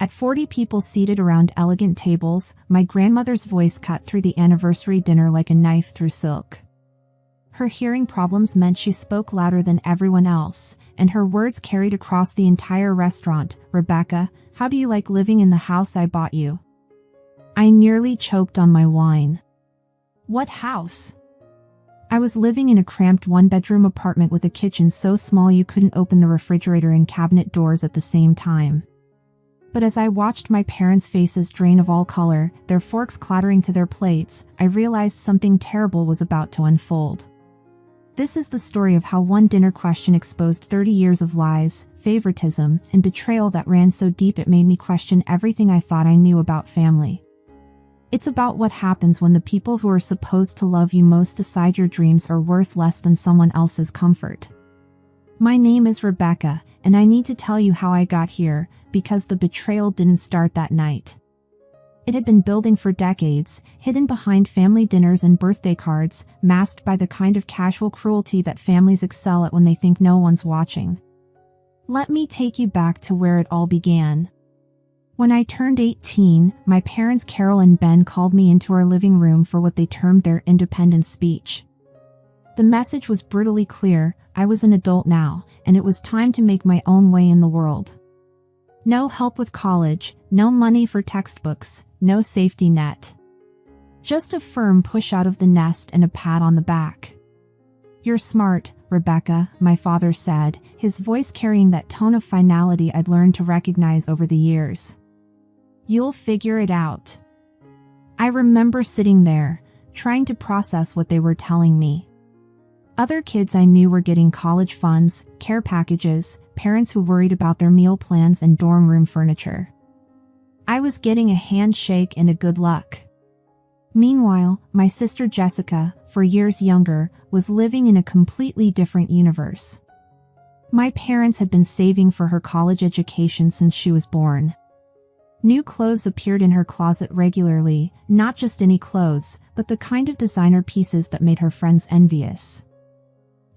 At 40 people seated around elegant tables, my grandmother's voice cut through the anniversary dinner like a knife through silk. Her hearing problems meant she spoke louder than everyone else, and her words carried across the entire restaurant. "Rebecca, how do you like living in the house I bought you?" I nearly choked on my wine. What house? I was living in a cramped one-bedroom apartment with a kitchen so small you couldn't open the refrigerator and cabinet doors at the same time. But as I watched my parents' faces drain of all color, their forks clattering to their plates, I realized something terrible was about to unfold. This is the story of how one dinner question exposed 30 years of lies, favoritism, and betrayal that ran so deep it made me question everything I thought I knew about family. It's about what happens when the people who are supposed to love you most decide your dreams are worth less than someone else's comfort. My name is Rebecca, and I need to tell you how I got here, because the betrayal didn't start that night. It had been building for decades, hidden behind family dinners and birthday cards, masked by the kind of casual cruelty that families excel at when they think no one's watching. Let me take you back to where it all began. When I turned 18, my parents Carol and Ben called me into our living room for what they termed their independence speech. The message was brutally clear: I was an adult now, and it was time to make my own way in the world. No help with college, no money for textbooks, no safety net. Just a firm push out of the nest and a pat on the back. "You're smart, Rebecca," my father said, his voice carrying that tone of finality I'd learned to recognize over the years. "You'll figure it out." I remember sitting there, trying to process what they were telling me. Other kids I knew were getting college funds, care packages, parents who worried about their meal plans and dorm room furniture. I was getting a handshake and a good luck. Meanwhile, my sister Jessica, 4 years younger, was living in a completely different universe. My parents had been saving for her college education since she was born. New clothes appeared in her closet regularly, not just any clothes, but the kind of designer pieces that made her friends envious.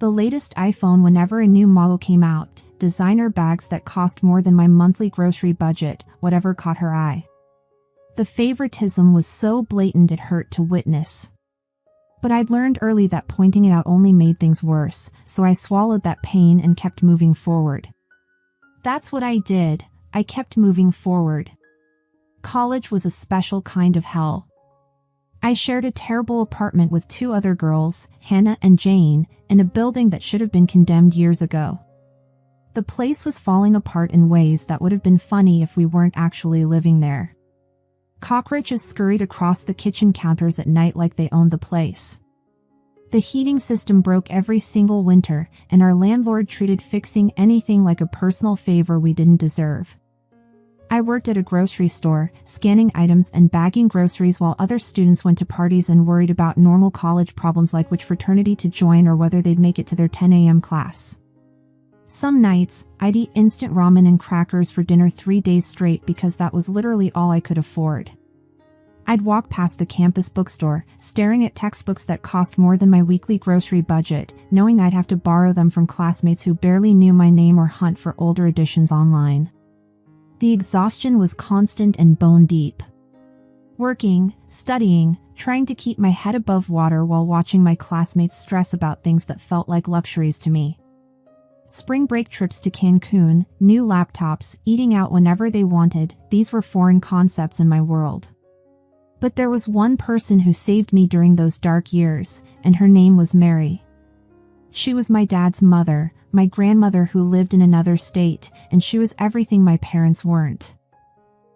The latest iPhone whenever a new model came out, designer bags that cost more than my monthly grocery budget, whatever caught her eye. The favoritism was so blatant it hurt to witness. But I'd learned early that pointing it out only made things worse, so I swallowed that pain and kept moving forward. That's what I did, I kept moving forward. College was a special kind of hell. I shared a terrible apartment with 2 other girls, Hannah and Jane, in a building that should have been condemned years ago. The place was falling apart in ways that would have been funny if we weren't actually living there. Cockroaches scurried across the kitchen counters at night like they owned the place. The heating system broke every single winter, and our landlord treated fixing anything like a personal favor we didn't deserve. I worked at a grocery store, scanning items and bagging groceries while other students went to parties and worried about normal college problems like which fraternity to join or whether they'd make it to their 10 a.m. class. Some nights, I'd eat instant ramen and crackers for dinner 3 days straight because that was literally all I could afford. I'd walk past the campus bookstore, staring at textbooks that cost more than my weekly grocery budget, knowing I'd have to borrow them from classmates who barely knew my name or hunt for older editions online. The exhaustion was constant and bone deep. Working, studying, trying to keep my head above water while watching my classmates stress about things that felt like luxuries to me. Spring break trips to Cancun, new laptops, eating out whenever they wanted, these were foreign concepts in my world. But there was one person who saved me during those dark years, and her name was Mary. She was my dad's mother, my grandmother who lived in another state, and she was everything my parents weren't.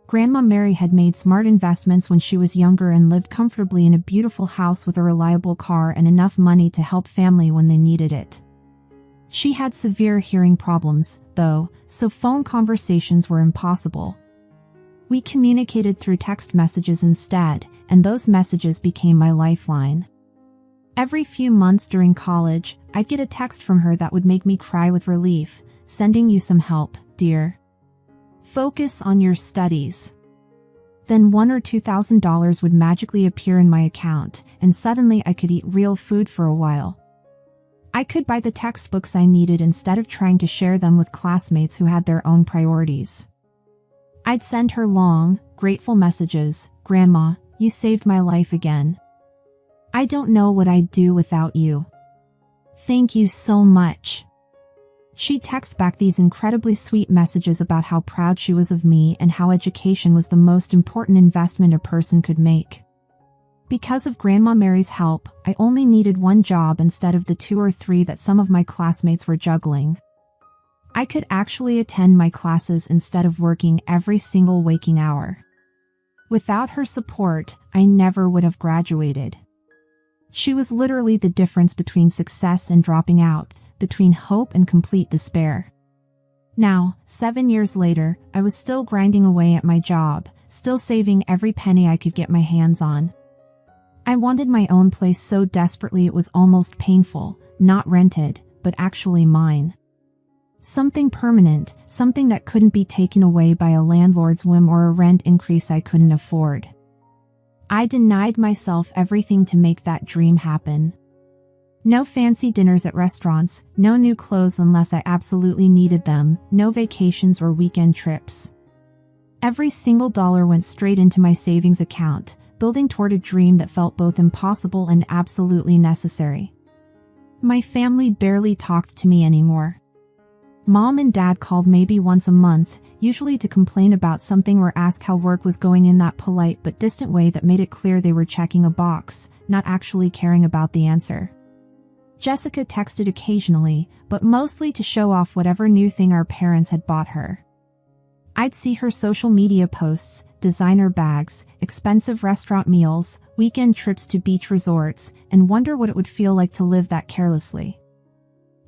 Grandma Mary had made smart investments when she was younger and lived comfortably in a beautiful house with a reliable car and enough money to help family when they needed it. She had severe hearing problems, though, so phone conversations were impossible. We communicated through text messages instead, and those messages became my lifeline. Every few months during college, I'd get a text from her that would make me cry with relief, "Sending you some help, dear. Focus on your studies." Then $1,000 or $2,000 would magically appear in my account, and suddenly I could eat real food for a while. I could buy the textbooks I needed instead of trying to share them with classmates who had their own priorities. I'd send her long, grateful messages. "Grandma, you saved my life again. I don't know what I'd do without you. Thank you so much." She'd text back these incredibly sweet messages about how proud she was of me and how education was the most important investment a person could make. Because of Grandma Mary's help, I only needed one job instead of the 2 or 3 that some of my classmates were juggling. I could actually attend my classes instead of working every single waking hour. Without her support, I never would have graduated. She was literally the difference between success and dropping out, between hope and complete despair. Now, 7 years later, I was still grinding away at my job, still saving every penny I could get my hands on. I wanted my own place so desperately it was almost painful, not rented, but actually mine. Something permanent, something that couldn't be taken away by a landlord's whim or a rent increase I couldn't afford. I denied myself everything to make that dream happen. No fancy dinners at restaurants, no new clothes unless I absolutely needed them, no vacations or weekend trips. Every single dollar went straight into my savings account, building toward a dream that felt both impossible and absolutely necessary. My family barely talked to me anymore. Mom and Dad called maybe once a month, usually to complain about something or ask how work was going in that polite but distant way that made it clear they were checking a box, not actually caring about the answer. Jessica texted occasionally, but mostly to show off whatever new thing our parents had bought her. I'd see her social media posts, designer bags, expensive restaurant meals, weekend trips to beach resorts, and wonder what it would feel like to live that carelessly.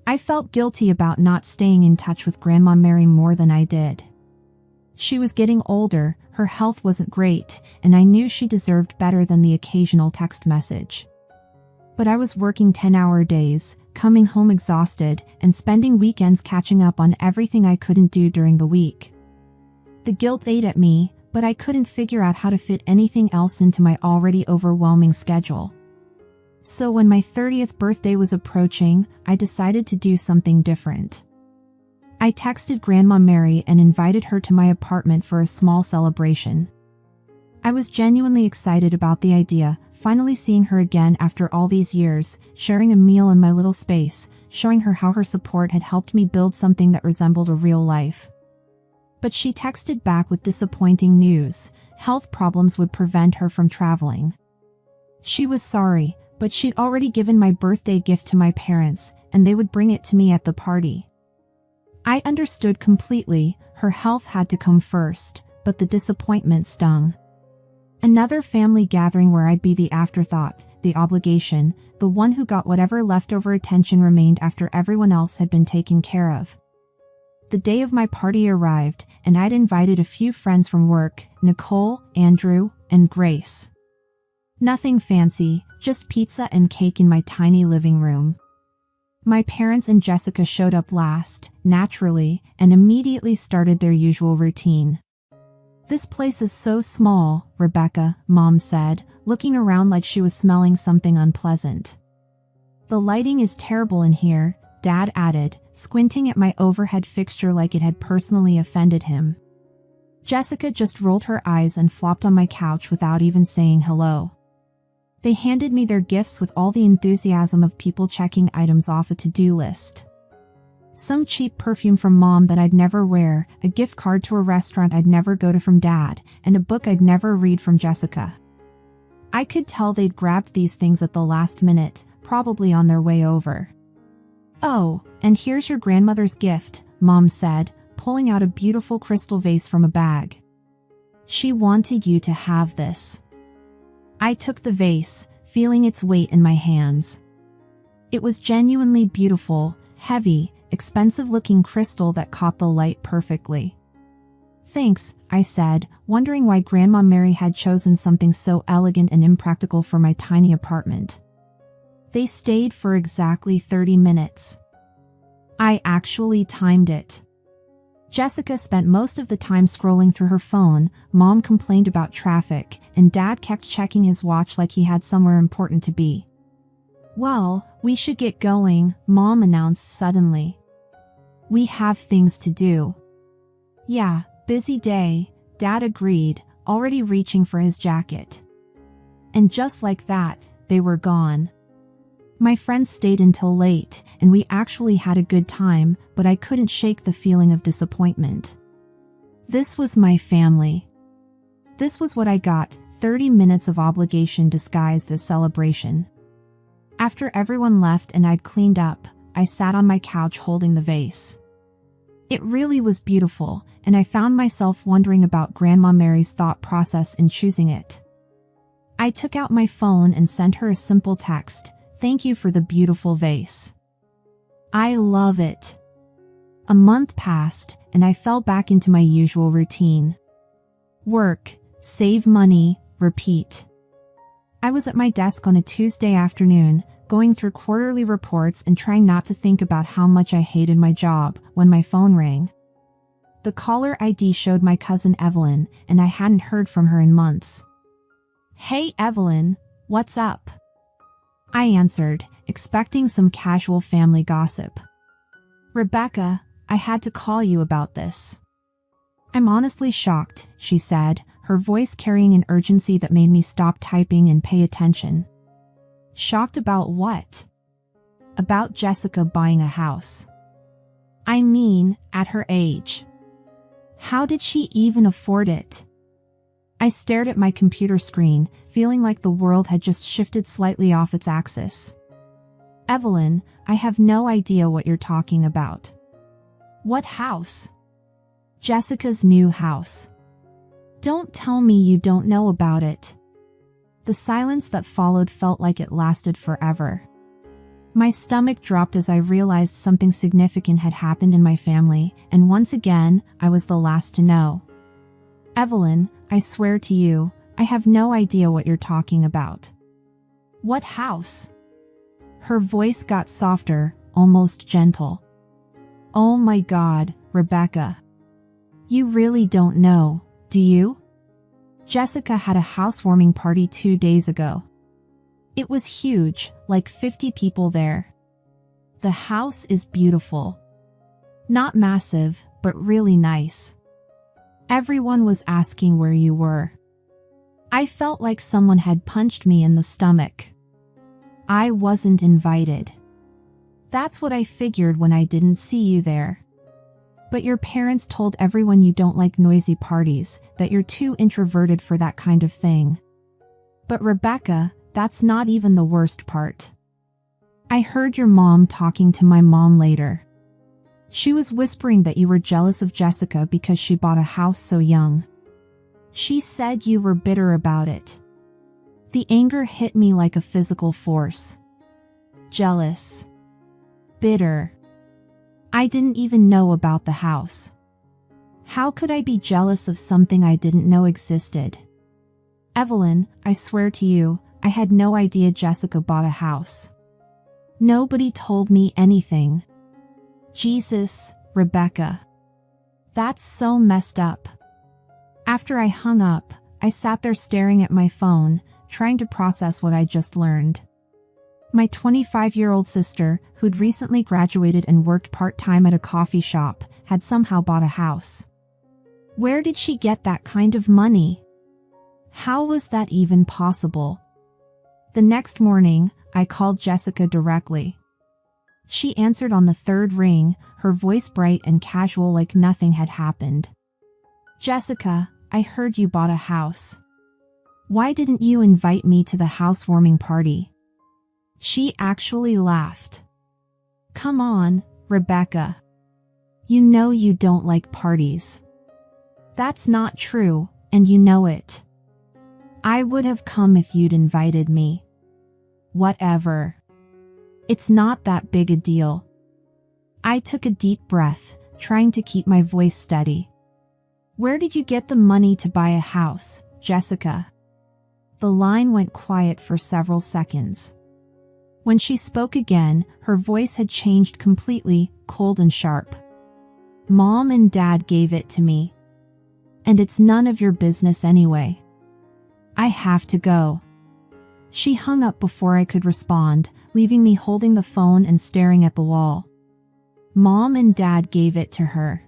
I felt guilty about not staying in touch with Grandma Mary more than I did. She was getting older, her health wasn't great, and I knew she deserved better than the occasional text message. But I was working 10-hour days, coming home exhausted, and spending weekends catching up on everything I couldn't do during the week. The guilt ate at me, but I couldn't figure out how to fit anything else into my already overwhelming schedule. So when my 30th birthday was approaching, I decided to do something different. I texted Grandma Mary and invited her to my apartment for a small celebration. I was genuinely excited about the idea, finally seeing her again after all these years, sharing a meal in my little space, showing her how her support had helped me build something that resembled a real life. But she texted back with disappointing news. Health problems would prevent her from traveling. She was sorry, but she'd already given my birthday gift to my parents, and they would bring it to me at the party. I understood completely, her health had to come first, but the disappointment stung. Another family gathering where I'd be the afterthought, the obligation, the one who got whatever leftover attention remained after everyone else had been taken care of. The day of my party arrived, and I'd invited a few friends from work, Nicole, Andrew, and Grace. Nothing fancy, just pizza and cake in my tiny living room. My parents and Jessica showed up last, naturally, and immediately started their usual routine. "This place is so small," Rebecca, Mom said, looking around like she was smelling something unpleasant. "The lighting is terrible in here," Dad added, squinting at my overhead fixture like it had personally offended him. Jessica just rolled her eyes and flopped on my couch without even saying hello. They handed me their gifts with all the enthusiasm of people checking items off a to-do list. Some cheap perfume from Mom that I'd never wear, a gift card to a restaurant I'd never go to from Dad, and a book I'd never read from Jessica. I could tell they'd grabbed these things at the last minute, probably on their way over. "Oh, and here's your grandmother's gift," Mom said, pulling out a beautiful crystal vase from a bag. "She wanted you to have this." I took the vase, feeling its weight in my hands. It was genuinely beautiful, heavy, expensive-looking crystal that caught the light perfectly. "Thanks," I said, wondering why Grandma Mary had chosen something so elegant and impractical for my tiny apartment. They stayed for exactly 30 minutes. I actually timed it. Jessica spent most of the time scrolling through her phone, Mom complained about traffic, and Dad kept checking his watch like he had somewhere important to be. "Well, we should get going," Mom announced suddenly. "We have things to do." "Yeah, busy day," Dad agreed, already reaching for his jacket. And just like that, they were gone. My friends stayed until late, and we actually had a good time, but I couldn't shake the feeling of disappointment. This was my family. This was what I got, 30 minutes of obligation disguised as celebration. After everyone left and I'd cleaned up, I sat on my couch holding the vase. It really was beautiful, and I found myself wondering about Grandma Mary's thought process in choosing it. I took out my phone and sent her a simple text, "Thank you for the beautiful vase. I love it." A month passed, and I fell back into my usual routine. Work, save money, repeat. I was at my desk on a Tuesday afternoon, going through quarterly reports and trying not to think about how much I hated my job, when my phone rang. The caller ID showed my cousin Evelyn, and I hadn't heard from her in months. "Hey Evelyn, what's up?" I answered, expecting some casual family gossip. "Rebecca, I had to call you about this." "I'm honestly shocked," she said, her voice carrying an urgency that made me stop typing and pay attention. "Shocked about what?" "About Jessica buying a house. I mean, at her age. How did she even afford it?" I stared at my computer screen, feeling like the world had just shifted slightly off its axis. "Evelyn, I have no idea what you're talking about." "What house?" "Jessica's new house." "Don't tell me you don't know about it." The silence that followed felt like it lasted forever. My stomach dropped as I realized something significant had happened in my family, and once again, I was the last to know. "Evelyn, I swear to you, I have no idea what you're talking about." "What house?" Her voice got softer, almost gentle. "Oh my God, Rebecca. You really don't know, do you? Jessica had a housewarming party 2 days ago. It was huge, like 50 people there. The house is beautiful. Not massive, but really nice. Everyone was asking where you were. I felt like someone had punched me in the stomach. I wasn't invited. That's what I figured when I didn't see you there. But your parents told everyone you don't like noisy parties, that you're too introverted for that kind of thing. But Rebecca, that's not even the worst part. I heard your mom talking to my mom later. She was whispering that you were jealous of Jessica because she bought a house so young. She said you were bitter about it. The anger hit me like a physical force. Jealous. Bitter. I didn't even know about the house. How could I be jealous of something I didn't know existed? Evelyn, I swear to you, I had no idea Jessica bought a house. Nobody told me anything. Jesus, Rebecca. That's so messed up. After I hung up, I sat there staring at my phone, trying to process what I just learned. My 25-year-old sister, who'd recently graduated and worked part-time at a coffee shop, had somehow bought a house. Where did she get that kind of money? How was that even possible? The next morning, I called Jessica directly. She answered on the third ring, her voice bright and casual like nothing had happened. "Jessica, I heard you bought a house. Why didn't you invite me to the housewarming party?" She actually laughed. "Come on, Rebecca. You know you don't like parties." "That's not true, and you know it." "I would have come if you'd invited me." "Whatever. It's not that big a deal." I took a deep breath, trying to keep my voice steady. "Where did you get the money to buy a house, Jessica?" The line went quiet for several seconds. When she spoke again, her voice had changed completely, cold and sharp. "Mom and Dad gave it to me. And it's none of your business anyway. I have to go." She hung up before I could respond, leaving me holding the phone and staring at the wall. Mom and Dad gave it to her.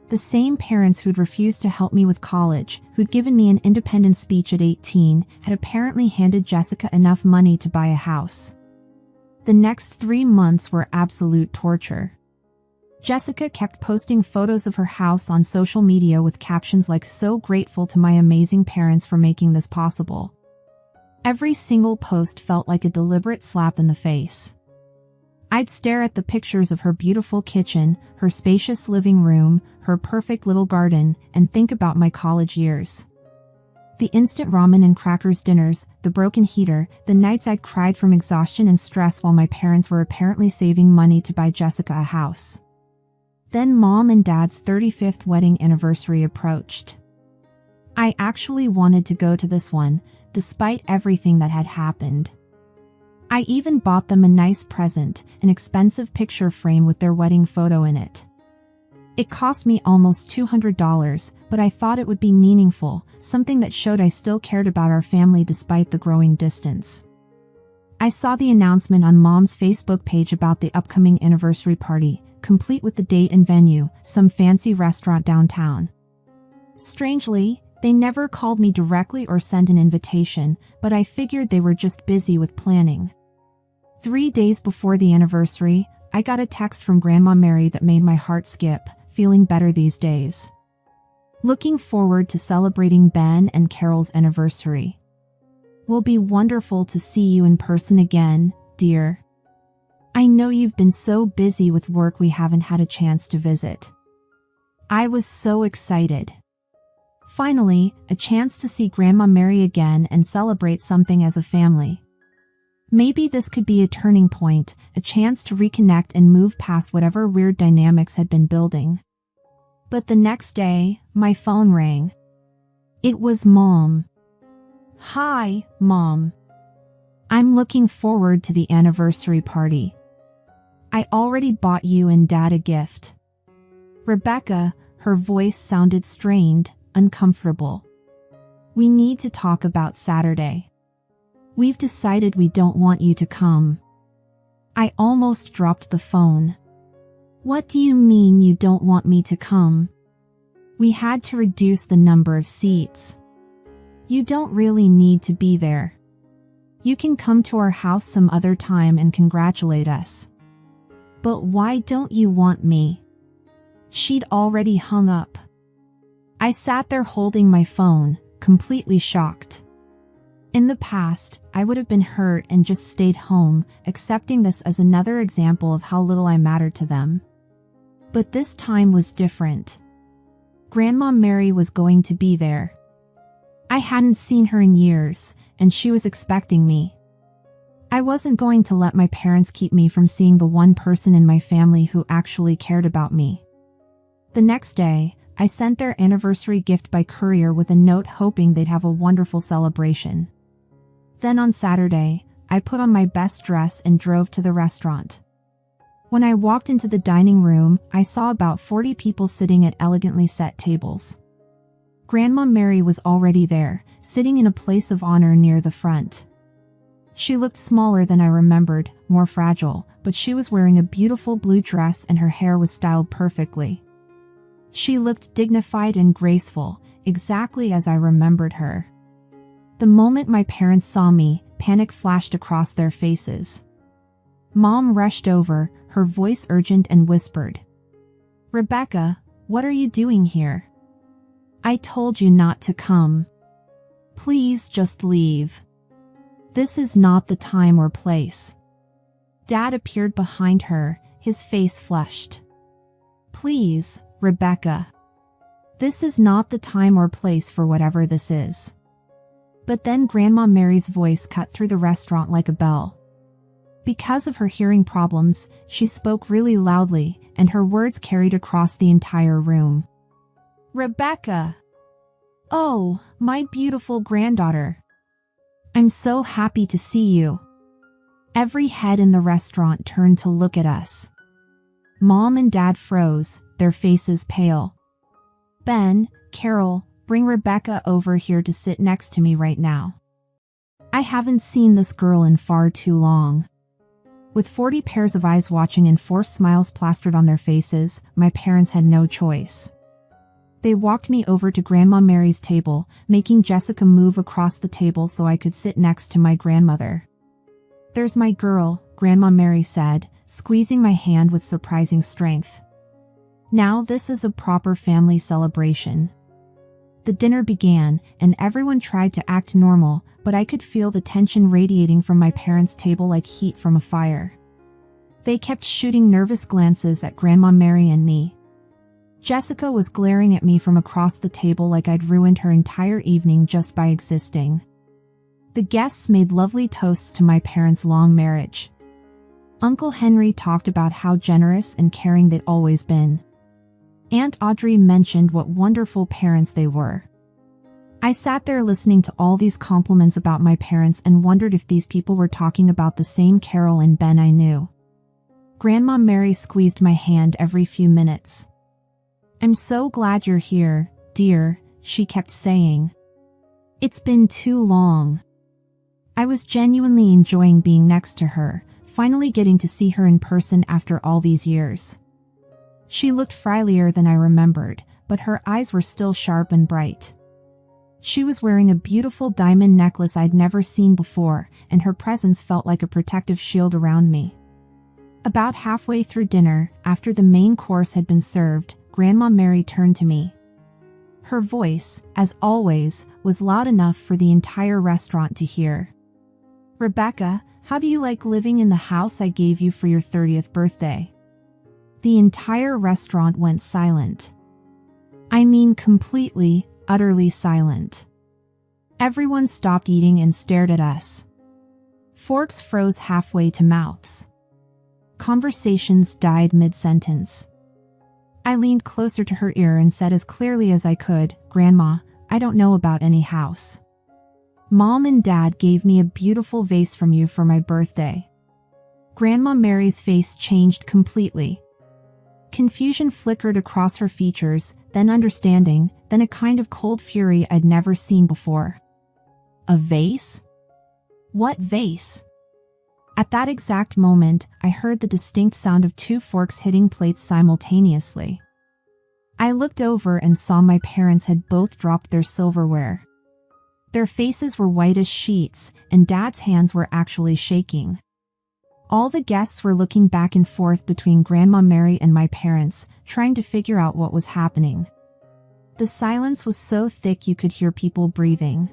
The same parents who'd refused to help me with college, who'd given me an independent speech at 18, had apparently handed Jessica enough money to buy a house. The next 3 months were absolute torture. Jessica kept posting photos of her house on social media with captions like, "So grateful to my amazing parents for making this possible." Every single post felt like a deliberate slap in the face. I'd stare at the pictures of her beautiful kitchen, her spacious living room, her perfect little garden, and think about my college years. The instant ramen and crackers dinners, the broken heater, the nights I'd cried from exhaustion and stress while my parents were apparently saving money to buy Jessica a house. Then Mom and Dad's 35th wedding anniversary approached. I actually wanted to go to this one, despite everything that had happened. I even bought them a nice present, an expensive picture frame with their wedding photo in it. It cost me almost $200, but I thought it would be meaningful, something that showed I still cared about our family despite the growing distance. I saw the announcement on Mom's Facebook page about the upcoming anniversary party, complete with the date and venue, some fancy restaurant downtown. Strangely, they never called me directly or sent an invitation, but I figured they were just busy with planning. 3 days before the anniversary, I got a text from Grandma Mary that made my heart skip, feeling better these days. Looking forward to celebrating Ben and Carol's anniversary. Will be wonderful to see you in person again, dear. I know you've been so busy with work we haven't had a chance to visit. I was so excited. Finally, a chance to see Grandma Mary again and celebrate something as a family. Maybe this could be a turning point, a chance to reconnect and move past whatever weird dynamics had been building. But the next day, my phone rang. It was Mom. "Hi, Mom. I'm looking forward to the anniversary party. I already bought you and Dad a gift." Rebecca, her voice sounded strained, uncomfortable. "We need to talk about Saturday. We've decided we don't want you to come." I almost dropped the phone. "What do you mean you don't want me to come? We had to reduce the number of seats. You don't really need to be there. You can come to our house some other time and congratulate us." "But why don't you want me?" She'd already hung up. I sat there holding my phone, completely shocked. In the past, I would have been hurt and just stayed home, accepting this as another example of how little I mattered to them. But this time was different. Grandma Mary was going to be there. I hadn't seen her in years, and she was expecting me. I wasn't going to let my parents keep me from seeing the one person in my family who actually cared about me. The next day, I sent their anniversary gift by courier with a note hoping they'd have a wonderful celebration. Then on Saturday, I put on my best dress and drove to the restaurant. When I walked into the dining room, I saw about 40 people sitting at elegantly set tables. Grandma Mary was already there, sitting in a place of honor near the front. She looked smaller than I remembered, more fragile, but she was wearing a beautiful blue dress and her hair was styled perfectly. She looked dignified and graceful, exactly as I remembered her. The moment my parents saw me, panic flashed across their faces. Mom rushed over, her voice urgent, and whispered, "Rebecca, what are you doing here? I told you not to come. Please just leave. This is not the time or place." Dad appeared behind her, his face flushed. "Please, Rebecca. This is not the time or place for whatever this is." But then Grandma Mary's voice cut through the restaurant like a bell. Because of her hearing problems, she spoke really loudly, and her words carried across the entire room. "Rebecca! Oh, my beautiful granddaughter. I'm so happy to see you." Every head in the restaurant turned to look at us. Mom and Dad froze, their faces pale. "Ben, Carol, bring Rebecca over here to sit next to me right now. I haven't seen this girl in far too long." With 40 pairs of eyes watching and forced smiles plastered on their faces, my parents had no choice. They walked me over to Grandma Mary's table, making Jessica move across the table so I could sit next to my grandmother. "There's my girl," Grandma Mary said, squeezing my hand with surprising strength. "Now this is a proper family celebration." The dinner began, and everyone tried to act normal, but I could feel the tension radiating from my parents' table like heat from a fire. They kept shooting nervous glances at Grandma Mary and me. Jessica was glaring at me from across the table like I'd ruined her entire evening just by existing. The guests made lovely toasts to my parents' long marriage. Uncle Henry talked about how generous and caring they'd always been. Aunt Audrey mentioned what wonderful parents they were. I sat there listening to all these compliments about my parents and wondered if these people were talking about the same Carol and Ben I knew. Grandma Mary squeezed my hand every few minutes. "I'm so glad you're here, dear," she kept saying. "It's been too long." I was genuinely enjoying being next to her, finally getting to see her in person after all these years. She looked friendlier than I remembered, but her eyes were still sharp and bright. She was wearing a beautiful diamond necklace I'd never seen before, and her presence felt like a protective shield around me. About halfway through dinner, after the main course had been served, Grandma Mary turned to me. Her voice, as always, was loud enough for the entire restaurant to hear. "Rebecca, how do you like living in the house I gave you for your 30th birthday?" The entire restaurant went silent. I mean completely, utterly silent. Everyone stopped eating and stared at us. Forks froze halfway to mouths. Conversations died mid-sentence. I leaned closer to her ear and said as clearly as I could, "Grandma, I don't know about any house. Mom and Dad gave me a beautiful vase from you for my birthday." Grandma Mary's face changed completely. Confusion flickered across her features, then understanding, then a kind of cold fury I'd never seen before. "A vase? What vase?" At that exact moment, I heard the distinct sound of two forks hitting plates simultaneously. I looked over and saw my parents had both dropped their silverware. Their faces were white as sheets, and Dad's hands were actually shaking. All the guests were looking back and forth between Grandma Mary and my parents, trying to figure out what was happening. The silence was so thick you could hear people breathing.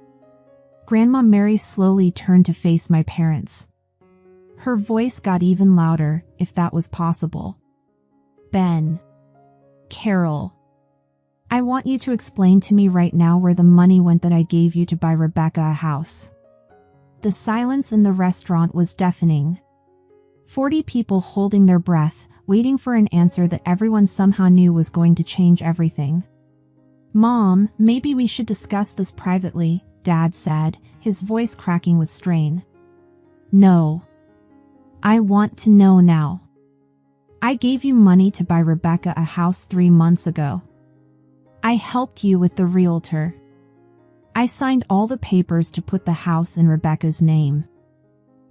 Grandma Mary slowly turned to face my parents. Her voice got even louder, if that was possible. "Ben. Carol. I want you to explain to me right now where the money went that I gave you to buy Rebecca a house." The silence in the restaurant was deafening. 40 people holding their breath, waiting for an answer that everyone somehow knew was going to change everything. "Mom, maybe we should discuss this privately," Dad said, his voice cracking with strain. "No. I want to know now. I gave you money to buy Rebecca a house 3 months ago. I helped you with the realtor. I signed all the papers to put the house in Rebecca's name.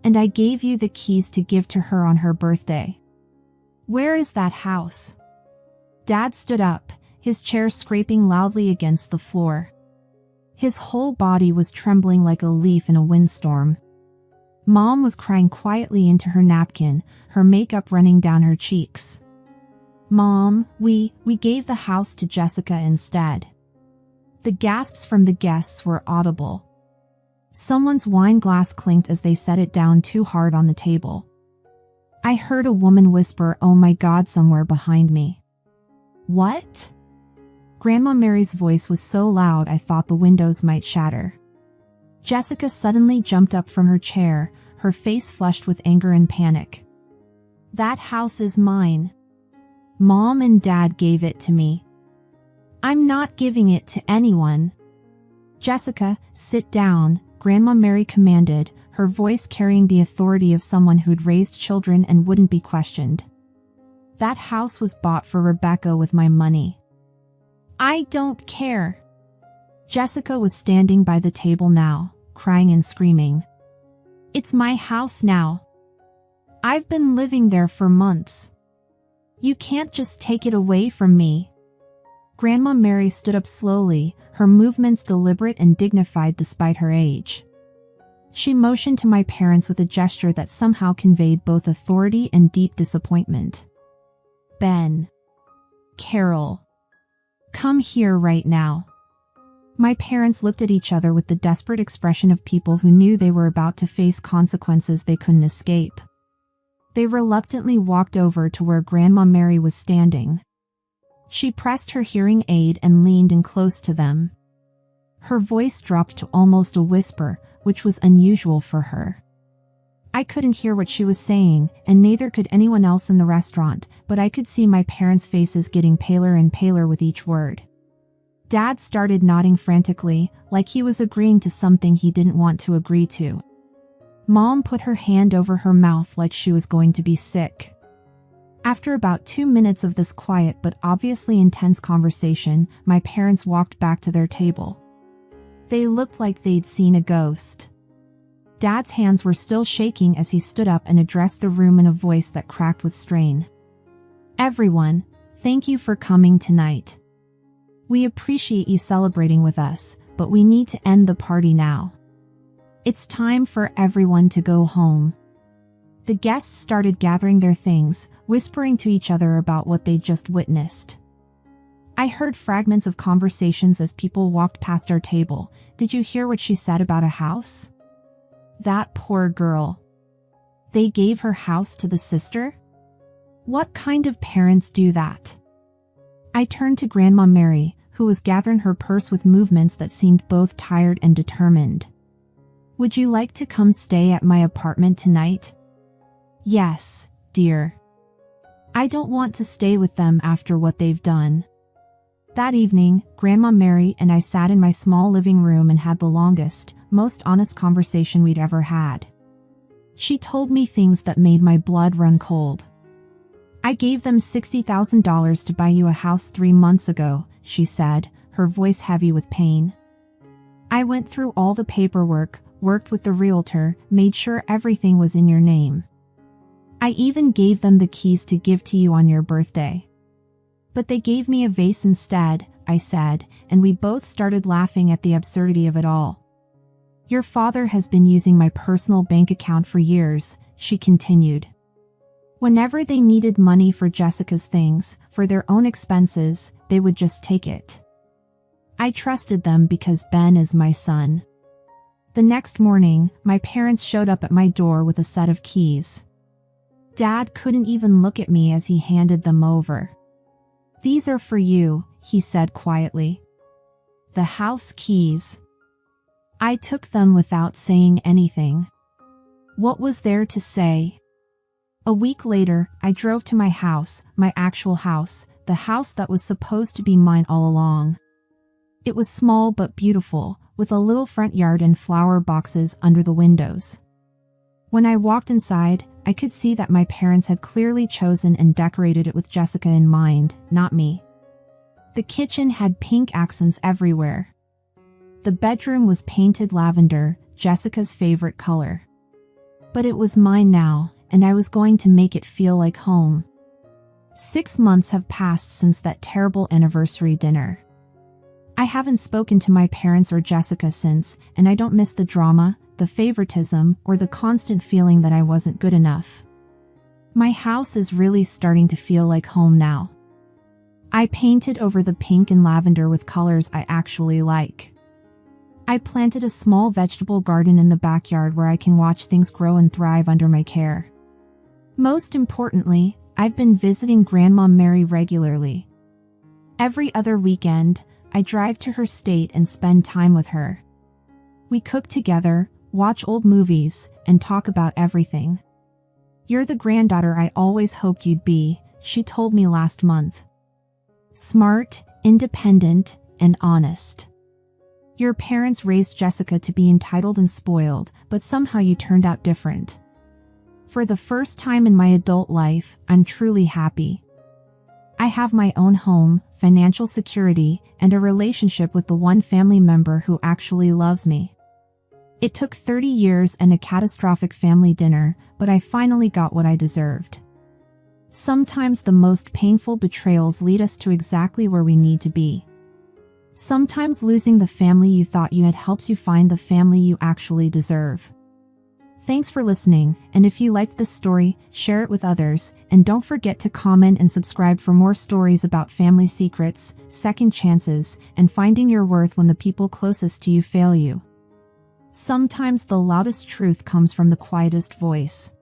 And I gave you the keys to give to her on her birthday. Where is that house?" Dad stood up, his chair scraping loudly against the floor. His whole body was trembling like a leaf in a windstorm. Mom was crying quietly into her napkin, her makeup running down her cheeks. "Mom, we gave the house to Jessica instead." The gasps from the guests were audible. Someone's wine glass clinked as they set it down too hard on the table. I heard a woman whisper, "Oh my God," somewhere behind me. "What?" Grandma Mary's voice was so loud I thought the windows might shatter. Jessica suddenly jumped up from her chair, her face flushed with anger and panic. "That house is mine. Mom and Dad gave it to me. I'm not giving it to anyone." "Jessica, sit down," Grandma Mary commanded, her voice carrying the authority of someone who'd raised children and wouldn't be questioned. "That house was bought for Rebecca with my money." "I don't care." Jessica was standing by the table now, crying and screaming. "It's my house now. I've been living there for months. You can't just take it away from me." Grandma Mary stood up slowly, her movements deliberate and dignified despite her age. She motioned to my parents with a gesture that somehow conveyed both authority and deep disappointment. "Ben. Carol. Come here right now." My parents looked at each other with the desperate expression of people who knew they were about to face consequences they couldn't escape. They reluctantly walked over to where Grandma Mary was standing. She pressed her hearing aid and leaned in close to them. Her voice dropped to almost a whisper, which was unusual for her. I couldn't hear what she was saying, and neither could anyone else in the restaurant, but I could see my parents' faces getting paler and paler with each word. Dad started nodding frantically, like he was agreeing to something he didn't want to agree to. Mom put her hand over her mouth like she was going to be sick. After about 2 minutes of this quiet but obviously intense conversation, my parents walked back to their table. They looked like they'd seen a ghost. Dad's hands were still shaking as he stood up and addressed the room in a voice that cracked with strain. "Everyone, thank you for coming tonight. We appreciate you celebrating with us, but we need to end the party now. It's time for everyone to go home." The guests started gathering their things, whispering to each other about what they'd just witnessed. I heard fragments of conversations as people walked past our table. "Did you hear what she said about a house? That poor girl. They gave her house to the sister? What kind of parents do that?" I turned to Grandma Mary, who was gathering her purse with movements that seemed both tired and determined. "Would you like to come stay at my apartment tonight?" "Yes, dear. I don't want to stay with them after what they've done." That evening, Grandma Mary and I sat in my small living room and had the longest, most honest conversation we'd ever had. She told me things that made my blood run cold. "I gave them $60,000 to buy you a house 3 months ago," she said, her voice heavy with pain. "I went through all the paperwork, worked with the realtor, made sure everything was in your name. I even gave them the keys to give to you on your birthday. But they gave me a vase instead," I said, and we both started laughing at the absurdity of it all. "Your father has been using my personal bank account for years," she continued. "Whenever they needed money for Jessica's things, for their own expenses, they would just take it. I trusted them because Ben is my son." The next morning, my parents showed up at my door with a set of keys. Dad couldn't even look at me as he handed them over. "These are for you," he said quietly. "The house keys." I took them without saying anything. What was there to say? A week later, I drove to my house, my actual house, the house that was supposed to be mine all along. It was small but beautiful, with a little front yard and flower boxes under the windows. When I walked inside, I could see that my parents had clearly chosen and decorated it with Jessica in mind, not me. The kitchen had pink accents everywhere. The bedroom was painted lavender, Jessica's favorite color. But it was mine now, and I was going to make it feel like home. 6 months have passed since that terrible anniversary dinner. I haven't spoken to my parents or Jessica since, and I don't miss the drama, the favoritism, or the constant feeling that I wasn't good enough. My house is really starting to feel like home now. I painted over the pink and lavender with colors I actually like. I planted a small vegetable garden in the backyard where I can watch things grow and thrive under my care. Most importantly, I've been visiting Grandma Mary regularly. Every other weekend, I drive to her state and spend time with her. We cook together, watch old movies, and talk about everything. "You're the granddaughter I always hoped you'd be," she told me last month. "Smart, independent, and honest. Your parents raised Jessica to be entitled and spoiled, but somehow you turned out different. For the first time in my adult life, I'm truly happy. I have my own home, financial security, and a relationship with the one family member who actually loves me. It took 30 years and a catastrophic family dinner, but I finally got what I deserved." Sometimes the most painful betrayals lead us to exactly where we need to be. Sometimes losing the family you thought you had helps you find the family you actually deserve. Thanks for listening, and if you liked this story, share it with others, and don't forget to comment and subscribe for more stories about family secrets, second chances, and finding your worth when the people closest to you fail you. Sometimes the loudest truth comes from the quietest voice.